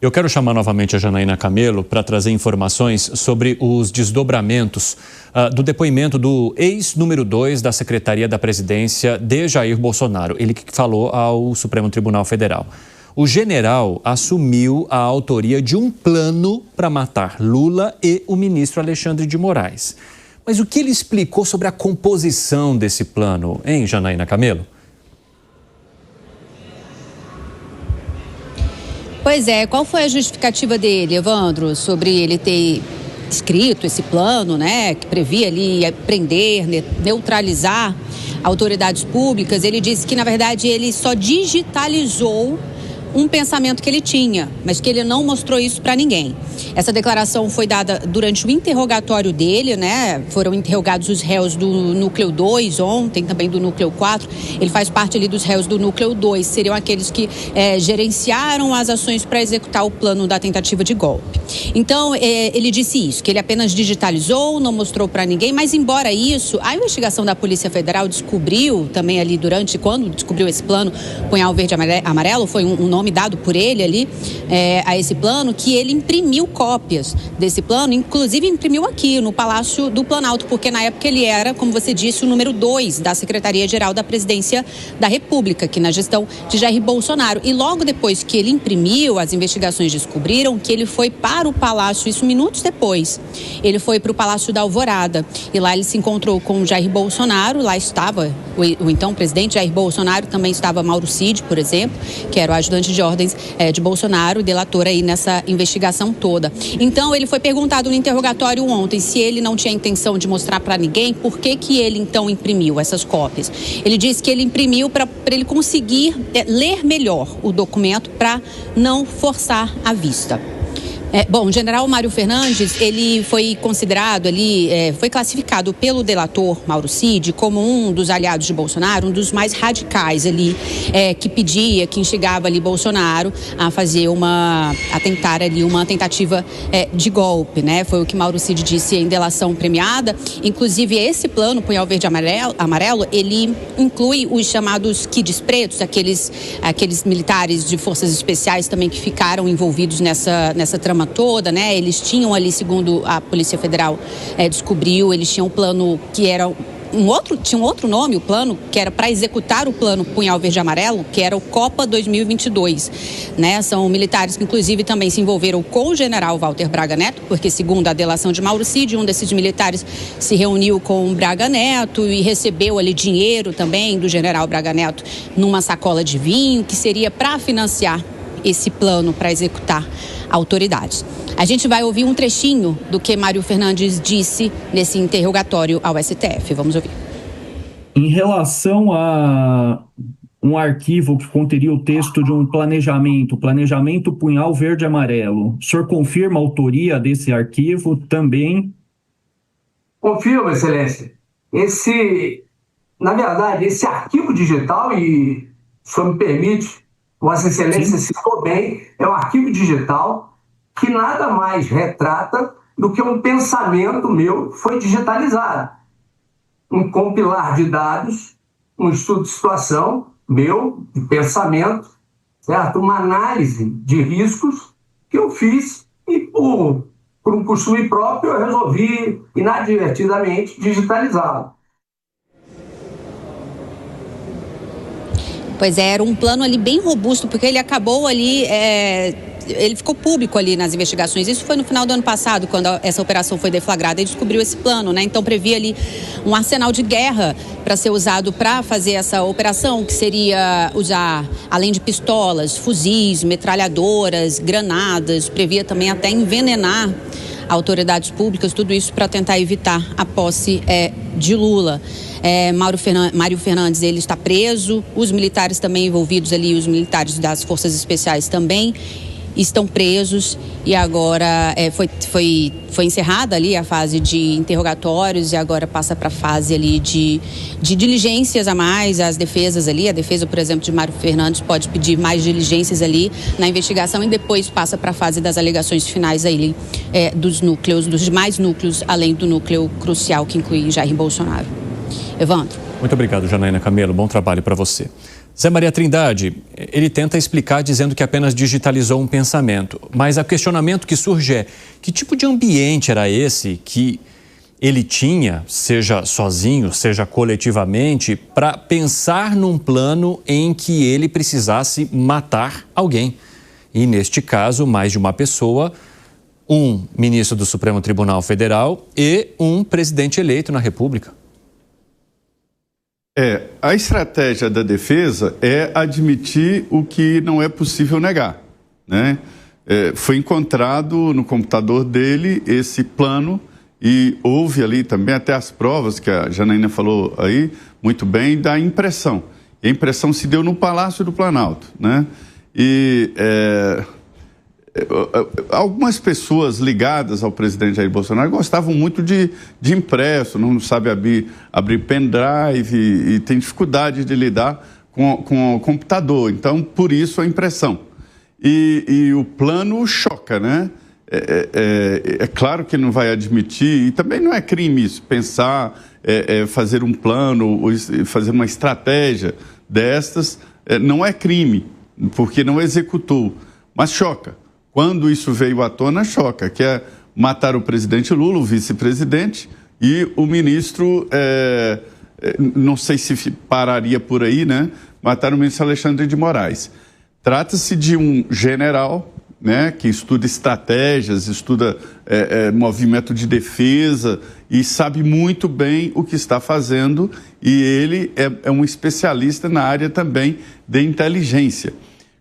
Eu quero chamar novamente a Janaína Camelo para trazer informações sobre os desdobramentos do depoimento do ex-número 2 da Secretaria da Presidência de Jair Bolsonaro. Ele que falou ao Supremo Tribunal Federal. O general assumiu a autoria de um plano para matar Lula e o ministro Alexandre de Moraes. Mas o que ele explicou sobre a composição desse plano, hein, Janaína Camelo? Pois é, qual foi a justificativa dele, Evandro, sobre ele ter escrito esse plano, né, que previa ali prender, neutralizar autoridades públicas? Ele disse que, na verdade, ele só digitalizou um pensamento que ele tinha, mas que ele não mostrou isso para ninguém. Essa declaração foi dada durante o interrogatório dele, né? Foram interrogados os réus do Núcleo 2 ontem, também do Núcleo 4. Ele faz parte ali dos réus do Núcleo 2, seriam aqueles que gerenciaram as ações para executar o plano da tentativa de golpe. Então, ele disse isso, que ele apenas digitalizou, não mostrou para ninguém, mas embora isso, a investigação da Polícia Federal descobriu também ali quando descobriu esse plano, Punhal Verde Amarelo, foi um nome dado por ele ali a esse plano, que ele imprimiu cópias desse plano, inclusive imprimiu aqui no Palácio do Planalto, porque na época ele era, como você disse, o número 2 da Secretaria-Geral da Presidência da República, aqui na gestão de Jair Bolsonaro. E logo depois que ele imprimiu, as investigações descobriram que ele foi para o Palácio, isso minutos depois, ele foi para o Palácio da Alvorada, e lá ele se encontrou com Jair Bolsonaro, lá estava o então presidente Jair Bolsonaro, também estava Mauro Cid, por exemplo, que era o ajudante de ordens de Bolsonaro, delator aí nessa investigação toda. Então, ele foi perguntado no interrogatório ontem se ele não tinha intenção de mostrar para ninguém por que ele então imprimiu essas cópias. Ele disse que ele imprimiu para ele conseguir ler melhor o documento para não forçar a vista. Bom, o general Mário Fernandes, ele foi considerado ali, foi classificado pelo delator Mauro Cid como um dos aliados de Bolsonaro, um dos mais radicais ali, que instigava ali Bolsonaro a fazer a tentar ali uma tentativa de golpe, né? Foi o que Mauro Cid disse em delação premiada. Inclusive, esse plano, Punhal Verde Amarelo, ele inclui os chamados kids pretos, aqueles militares de forças especiais também que ficaram envolvidos nessa trama toda, né? Eles tinham ali, segundo a Polícia Federal descobriu, eles tinham um plano que era tinha um outro nome, o plano, que era para executar o plano Punhal Verde Amarelo, que era o Copa 2022, né? São militares que, inclusive, também se envolveram com o general Walter Braga Neto, porque, segundo a delação de Mauro Cid, um desses militares se reuniu com o Braga Neto e recebeu ali dinheiro também do general Braga Neto numa sacola de vinho, que seria para financiar esse plano para executar autoridades. A gente vai ouvir um trechinho do que Mário Fernandes disse nesse interrogatório ao STF. Vamos ouvir. Em relação a um arquivo que conteria o texto de um planejamento Punhal Verde Amarelo, o senhor confirma a autoria desse arquivo também? Confirmo, Excelência. Na verdade, esse arquivo digital, e o senhor me permite, Vossa Excelência citou bem, é um arquivo digital que nada mais retrata do que um pensamento meu que foi digitalizado. Um compilar de dados, um estudo de situação meu, de pensamento, certo? Uma análise de riscos que eu fiz e, por um costume próprio, eu resolvi inadvertidamente digitalizá-lo. Pois era um plano ali bem robusto, porque ele acabou ali, ele ficou público ali nas investigações. Isso foi no final do ano passado, quando essa operação foi deflagrada e descobriu esse plano, né? Então previa ali um arsenal de guerra para ser usado para fazer essa operação, que seria usar, além de pistolas, fuzis, metralhadoras, granadas, previa também até envenenar autoridades públicas, tudo isso para tentar evitar a posse de Lula. Mário Fernandes, ele está preso, os militares também envolvidos ali, os militares das Forças Especiais também estão presos, e agora foi encerrada ali a fase de interrogatórios e agora passa para a fase ali de diligências a mais. As defesas ali, a defesa, por exemplo, de Mário Fernandes pode pedir mais diligências ali na investigação e depois passa para a fase das alegações finais aí, dos demais núcleos, além do núcleo crucial que inclui Jair Bolsonaro. Evandro. Muito obrigado, Janaína Camelo. Bom trabalho para você. Zé Maria Trindade, ele tenta explicar dizendo que apenas digitalizou um pensamento, mas o questionamento que surge é: que tipo de ambiente era esse que ele tinha, seja sozinho, seja coletivamente, para pensar num plano em que ele precisasse matar alguém? E neste caso, mais de uma pessoa, um ministro do Supremo Tribunal Federal e um presidente eleito na República. A estratégia da defesa é admitir o que não é possível negar, né? Foi encontrado no computador dele esse plano e houve ali também até as provas, que a Janaína falou aí muito bem, da impressão. E a impressão se deu no Palácio do Planalto, né? E algumas pessoas ligadas ao presidente Jair Bolsonaro gostavam muito de impresso, não sabe abrir pendrive e tem dificuldade de lidar com o computador. Então, por isso a impressão. E o plano choca, né? É claro que não vai admitir, e também não é crime isso, pensar, fazer um plano, fazer uma estratégia destas, não é crime, porque não executou, mas choca. Quando isso veio à tona, choca, que é matar o presidente Lula, o vice-presidente, e o ministro, não sei se pararia por aí, né? Matar o ministro Alexandre de Moraes. Trata-se de um general, né, que estuda estratégias, estuda movimento de defesa e sabe muito bem o que está fazendo, e ele é um especialista na área também de inteligência.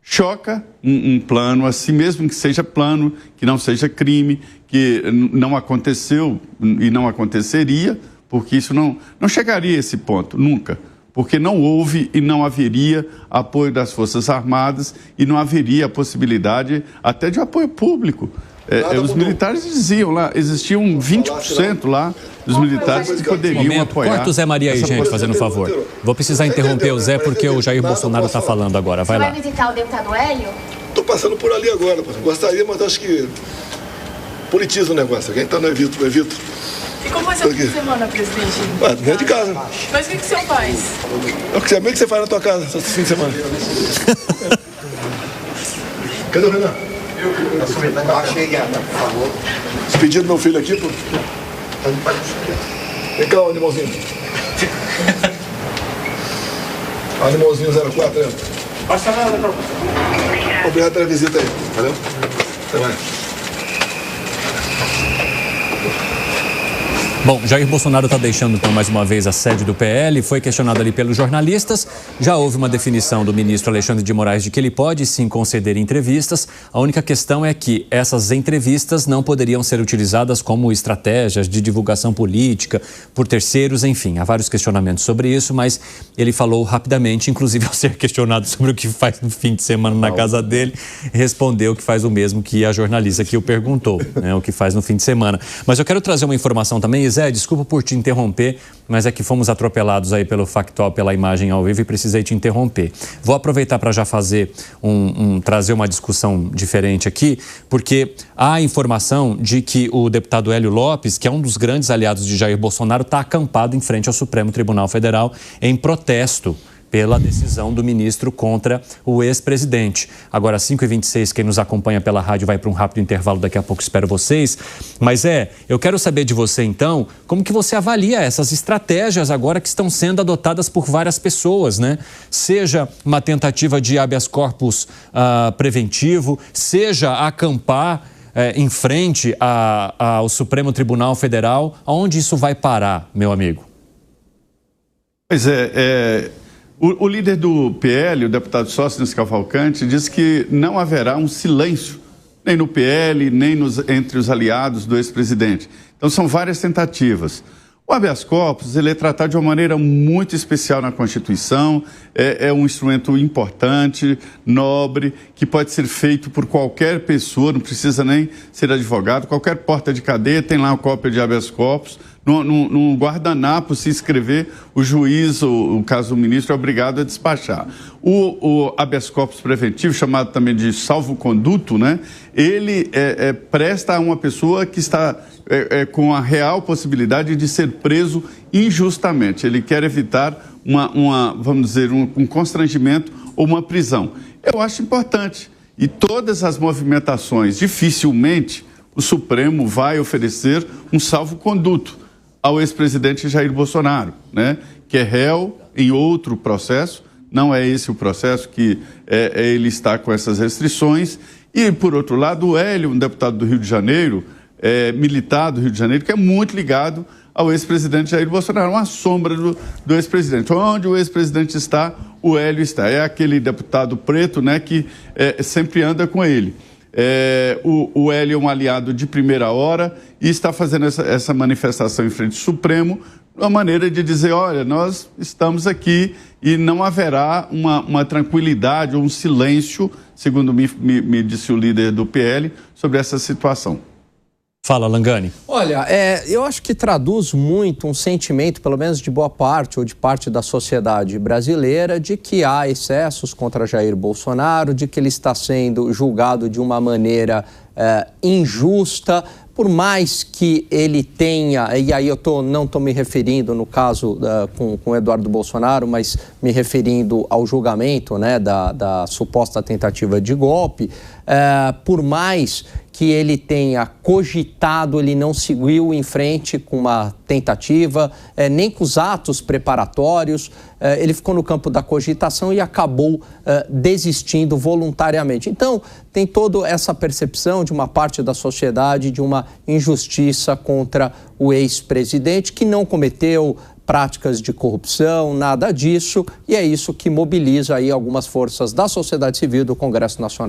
Choca um plano assim, mesmo que seja plano, que não seja crime, que não aconteceu e não aconteceria, porque isso não chegaria a esse ponto, nunca. Porque não houve e não haveria apoio das Forças Armadas e não haveria a possibilidade até de apoio público. Os militares diziam lá, existiam 20% lá dos militares que poderiam apoiar. Corta o Zé Maria aí, gente, fazendo um favor. Vou precisar interromper o Zé porque o Jair Bolsonaro está falando agora. Vai lá. Você vai visitar o deputado Hélio? Estou passando por ali agora. Gostaria, mas acho que politiza o negócio. Quem está no evito. E como vai ser o fim de semana, presidente? Dentro de casa. Mas o que o senhor faz? Eu queria saber o que você faz na tua casa esse fim de semana. Cadê o Renan? Por favor. Despedido do meu filho aqui, pô. Vem cá, o animalzinho. Animalzinho 04, né? Passa nada, não. Obrigado pela visita aí. Valeu? Até mais. Bom, Jair Bolsonaro está deixando então mais uma vez a sede do PL, foi questionado ali pelos jornalistas, já houve uma definição do ministro Alexandre de Moraes de que ele pode sim conceder entrevistas, a única questão é que essas entrevistas não poderiam ser utilizadas como estratégias de divulgação política por terceiros, enfim, há vários questionamentos sobre isso, mas ele falou rapidamente, inclusive ao ser questionado sobre o que faz no fim de semana na casa dele, respondeu que faz o mesmo que a jornalista que o perguntou, né, o que faz no fim de semana. Mas eu quero trazer uma informação também, Zé, desculpa por te interromper, mas é que fomos atropelados aí pelo Factual, pela imagem ao vivo e precisei te interromper. Vou aproveitar para já fazer trazer uma discussão diferente aqui, porque há a informação de que o deputado Hélio Lopes, que é um dos grandes aliados de Jair Bolsonaro, está acampado em frente ao Supremo Tribunal Federal em protesto pela decisão do ministro contra o ex-presidente. Agora, 5h26, quem nos acompanha pela rádio vai para um rápido intervalo, daqui a pouco espero vocês. Mas eu quero saber de você então, como que você avalia essas estratégias agora que estão sendo adotadas por várias pessoas, né? Seja uma tentativa de habeas corpus preventivo, seja acampar em frente ao Supremo Tribunal Federal. Aonde isso vai parar, meu amigo? Pois o líder do PL, o deputado Sóstenes Cavalcante, diz que não haverá um silêncio, nem no PL, nem entre os aliados do ex-presidente. Então, são várias tentativas. O habeas corpus, ele é tratado de uma maneira muito especial na Constituição, é um instrumento importante, nobre, que pode ser feito por qualquer pessoa, não precisa nem ser advogado, qualquer porta de cadeia tem lá uma cópia de habeas corpus, no guardanapo se escrever, o juiz, o caso do ministro, é obrigado a despachar. O habeas corpus preventivo, chamado também de salvo-conduto, né, ele presta a uma pessoa que está com a real possibilidade de ser preso injustamente. Ele quer evitar vamos dizer, um constrangimento ou uma prisão. Eu acho importante. E todas as movimentações, dificilmente o Supremo vai oferecer um salvo-conduto ao ex-presidente Jair Bolsonaro, né, que é réu em outro processo. Não é esse o processo que ele está com essas restrições. E, por outro lado, o Hélio, um deputado do Rio de Janeiro, militar do Rio de Janeiro, que é muito ligado ao ex-presidente Jair Bolsonaro, uma sombra do ex-presidente. Onde o ex-presidente está, o Hélio está. É aquele deputado preto, né, que sempre anda com ele. O Hélio é um aliado de primeira hora e está fazendo essa manifestação em frente ao Supremo, uma maneira de dizer, olha, nós estamos aqui e não haverá uma tranquilidade ou um silêncio, segundo me disse o líder do PL, sobre essa situação. Fala, Langani. Olha, eu acho que traduz muito um sentimento, pelo menos de boa parte ou de parte da sociedade brasileira, de que há excessos contra Jair Bolsonaro, de que ele está sendo julgado de uma maneira injusta, por mais que ele tenha, e aí eu não estou me referindo no caso com o Eduardo Bolsonaro, mas me referindo ao julgamento, né, da suposta tentativa de golpe, por mais que ele tenha cogitado, ele não seguiu em frente com uma tentativa, nem com os atos preparatórios, ele ficou no campo da cogitação e acabou desistindo voluntariamente. Então, tem toda essa percepção de uma parte da sociedade de uma injustiça contra o ex-presidente, que não cometeu práticas de corrupção, nada disso, e é isso que mobiliza aí algumas forças da sociedade civil do Congresso Nacional.